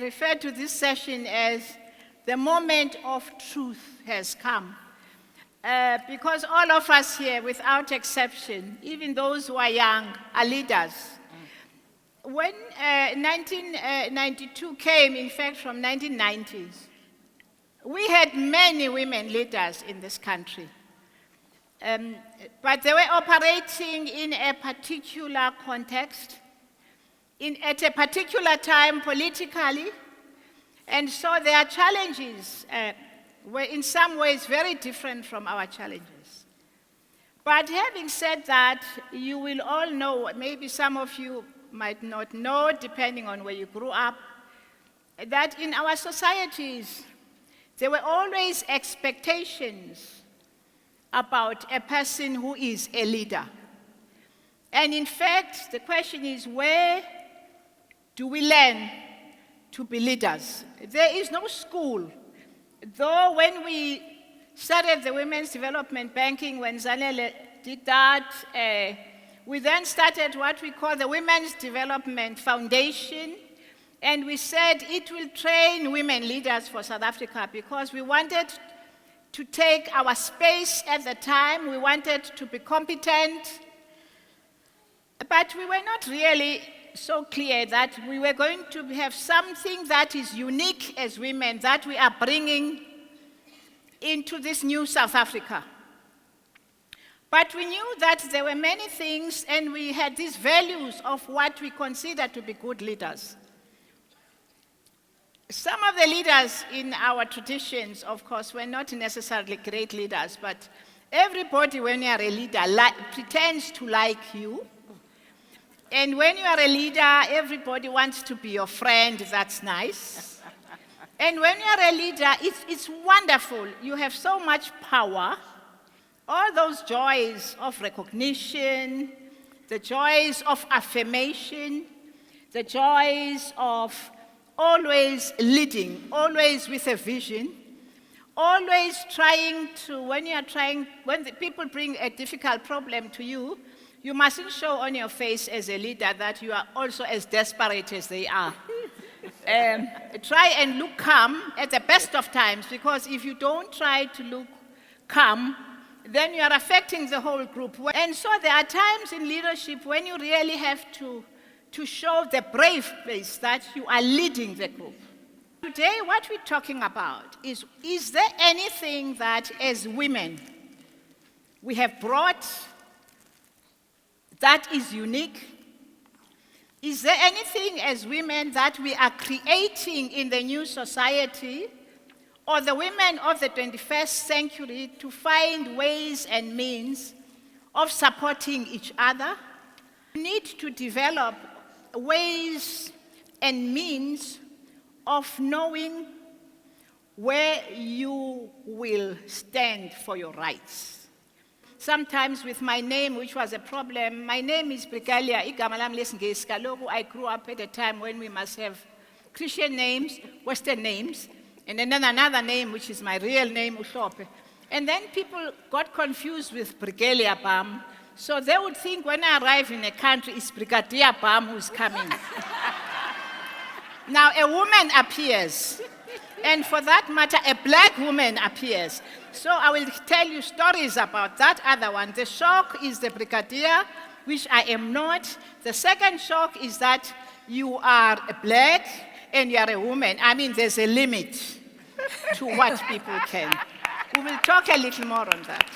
refer to this session as the moment of truth has come. Because all of us here, without exception, even those who are young, are leaders. When 1992 came, in fact, from 1990s, we had many women leaders in this country. But they were operating in a particular context, at a particular time politically, and so their challenges were in some ways very different from our challenges. But having said that, you will all know, maybe some of you might not know, depending on where you grew up, that in our societies, there were always expectations about a person who is a leader. And in fact, the question is, where do we learn to be leaders? There is no school. Though when we started the Women's Development Banking, when Zanele did that, we then started what we call the Women's Development Foundation, and we said it will train women leaders for South Africa because we wanted to take our space at the time. We wanted to be competent, but we were not really so clear that we were going to have something that is unique as women that we are bringing into this new South Africa. But we knew that there were many things, and we had these values of what we consider to be good leaders. Some of the leaders in our traditions, of course, were not necessarily great leaders, but everybody, when you are a leader, pretends to like you. And when you are a leader, everybody wants to be your friend. That's nice. And when you are a leader, it's wonderful. You have so much power. All those joys of recognition, the joys of affirmation, the joys of always leading, always with a vision, always trying to, when the people bring a difficult problem to you, you mustn't show on your face as a leader that you are also as desperate as they are. Try and look calm at the best of times, because if you don't try to look calm, then you are affecting the whole group. And so there are times in leadership when you really have to show the brave face that you are leading the group. Today, what we're talking about is there anything that as women we have brought that is unique? Is there anything as women that we are creating in the new society or the women of the 21st century to find ways and means of supporting each other? We need to develop ways and means of knowing where you will stand for your rights. Sometimes with my name, which was a problem, my name is Brigalia. I grew up at a time when we must have Christian names, Western names, and then another name, which is my real name, Ushope. And then people got confused with Brigalia Bam. So they would think when I arrive in a country, it's Brigadier Bam who's coming. Now, a woman appears. And for that matter, a black woman appears. So I will tell you stories about that other one. The shock is the brigadier, which I am not. The second shock is that you are black and you are a woman. I mean, there's a limit to what people can. We will talk a little more on that.